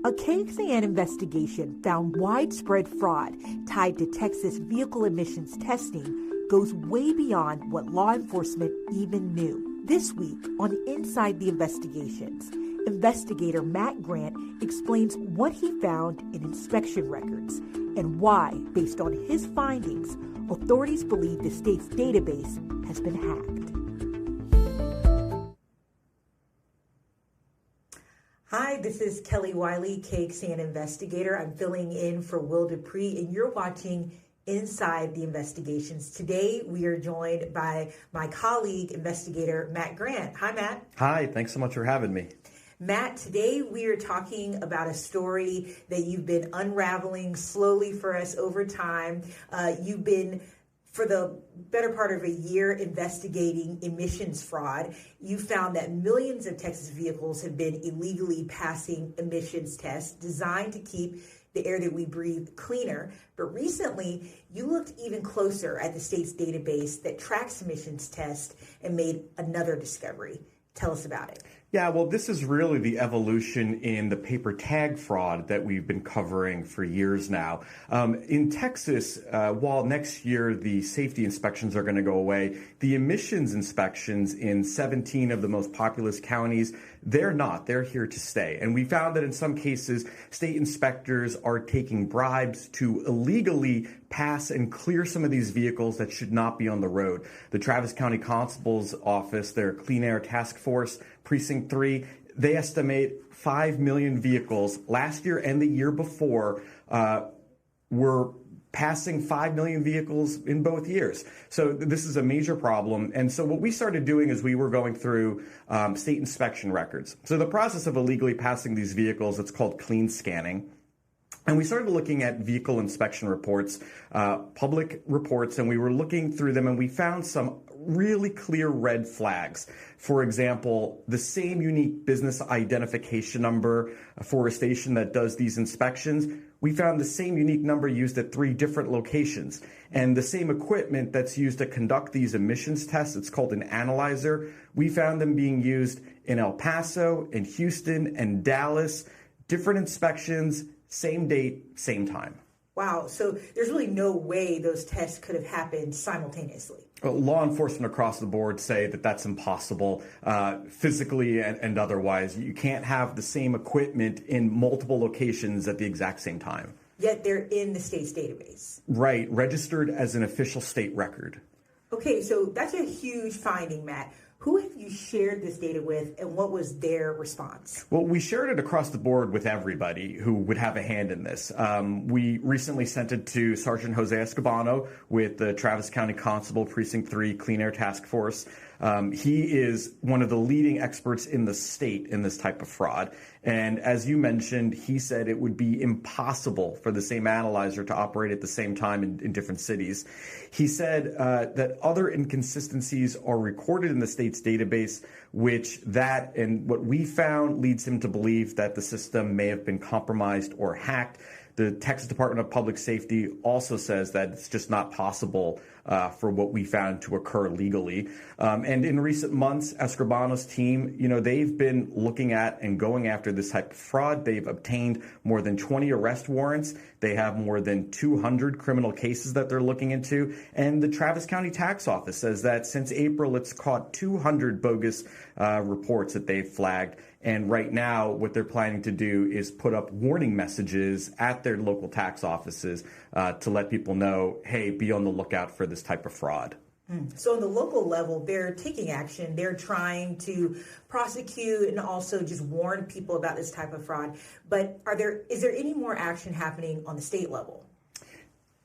A KXAN investigation found widespread fraud tied to Texas vehicle emissions testing goes way beyond what law enforcement even knew. This week on Inside the Investigations, investigator Matt Grant explains what he found in inspection records and why, based on his findings, authorities believe the state's database has been hacked. Hi, this is Kelly Wiley, KXAN investigator. I'm filling in for Will Dupree, and you're watching Inside the Investigations. Today, we are joined by my colleague, investigator Matt Grant. Hi, Matt. Hi, thanks so much for having me. Matt, today we are talking about a story that you've been unraveling slowly for us over time. You've been, for the better part of a year, investigating emissions fraud. You found that millions of Texas vehicles have been illegally passing emissions tests designed to keep the air that we breathe cleaner. But recently, you looked even closer at the state's database that tracks emissions tests and made another discovery. Tell us about it. Yeah, well, this is really the evolution in the paper tag fraud that we've been covering for years now. In Texas, while next year the safety inspections are going to go away, the emissions inspections in 17 of the most populous counties, they're not. They're here to stay. And we found that in some cases, state inspectors are taking bribes to illegally pass and clear some of these vehicles that should not be on the road. The Travis County Constable's Office, their Clean Air Task Force, Precinct 3, they estimate 5 million vehicles last year and the year before were passing 5 million vehicles in both years. So this is a major problem. And so what we started doing is we were going through state inspection records. So the process of illegally passing these vehicles, it's called clean scanning. And we started looking at vehicle inspection reports, public reports, and we were looking through them, and we found some really clear red flags. For example, the same unique business identification number for a station that does these inspections, we found the same unique number used at 3 different locations. And the same equipment that's used to conduct these emissions tests, it's called an analyzer, we found them being used in El Paso, in Houston, and Dallas. Different inspections, same date, same time. Wow, so there's really no way those tests could have happened simultaneously. Law enforcement across the board say that that's impossible, physically and otherwise. You can't have the same equipment in multiple locations at the exact same time. Yet they're in the state's database. Right, registered as an official state record. Okay, so that's a huge finding, Matt. Who have you shared this data with, and what was their response? Well, we shared it across the board with everybody who would have a hand in this. We recently sent it to Sergeant Jose Escobar with the Travis County Constable Precinct 3 Clean Air Task Force. He is one of the leading experts in the state in this type of fraud. And as you mentioned, he said it would be impossible for the same analyzer to operate at the same time in different cities. He said that other inconsistencies are recorded in the state's database, which that and what we found leads him to believe that the system may have been compromised or hacked. The Texas Department of Public Safety also says that it's just not possible for what we found to occur legally. And in recent months, Escribano's team, they've been looking at and going after this type of fraud. They've obtained more than 20 arrest warrants. They have more than 200 criminal cases that they're looking into. And the Travis County Tax Office says that since April, it's caught 200 bogus reports that they've flagged. And right now, what they're planning to do is put up warning messages at their local tax offices to let people know, hey, be on the lookout for this type of fraud. So on the local level, they're taking action. They're trying to prosecute and also just warn people about this type of fraud. But is there any more action happening on the state level?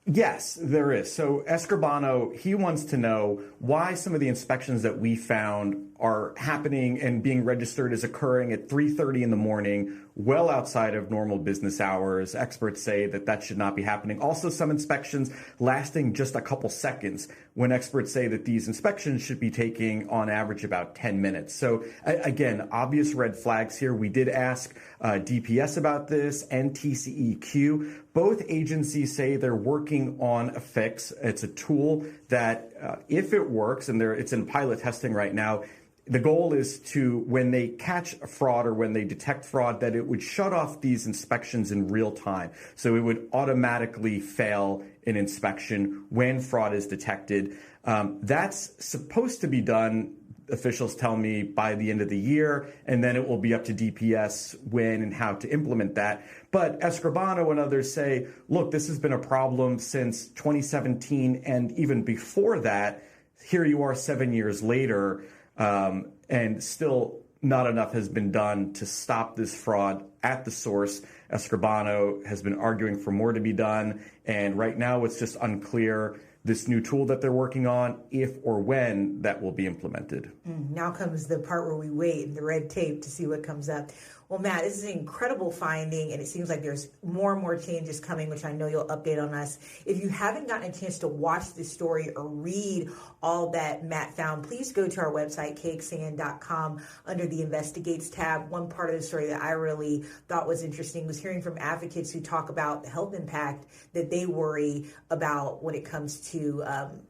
Yes, there is. So Escribano, he wants to know why some of the inspections that we found are happening and being registered as occurring at 3:30 in the morning, well outside of normal business hours. Experts say that that should not be happening. Also, some inspections lasting just a couple seconds, when experts say that these inspections should be taking on average about 10 minutes. So again, obvious red flags here. We did ask DPS about this and TCEQ. Both agencies say they're working on a fix. It's a tool that, if it works, and it's in pilot testing right now, the goal is to, when they catch a fraud or when they detect fraud, that it would shut off these inspections in real time. So it would automatically fail an inspection when fraud is detected. That's supposed to be done, officials tell me, by the end of the year, and then it will be up to DPS when and how to implement that. But Escribano and others say, look, this has been a problem since 2017, and even before that. Here you are 7 years later, and still not enough has been done to stop this fraud at the source. Escribano has been arguing for more to be done, and right now it's just unclear, this new tool that they're working on, if or when that will be implemented. Now comes the part where we wait and the red tape to see what comes up. Well, Matt, this is an incredible finding, and it seems like there's more and more changes coming, which I know you'll update on us. If you haven't gotten a chance to watch this story or read all that Matt found, please go to our website, KXAN.com, under the Investigates tab. One part of the story that I really thought was interesting was hearing from advocates who talk about the health impact that they worry about when it comes to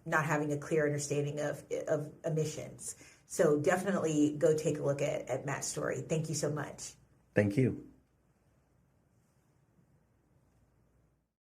not having a clear understanding of emissions. So definitely go take a look at Matt's story. Thank you so much. Thank you.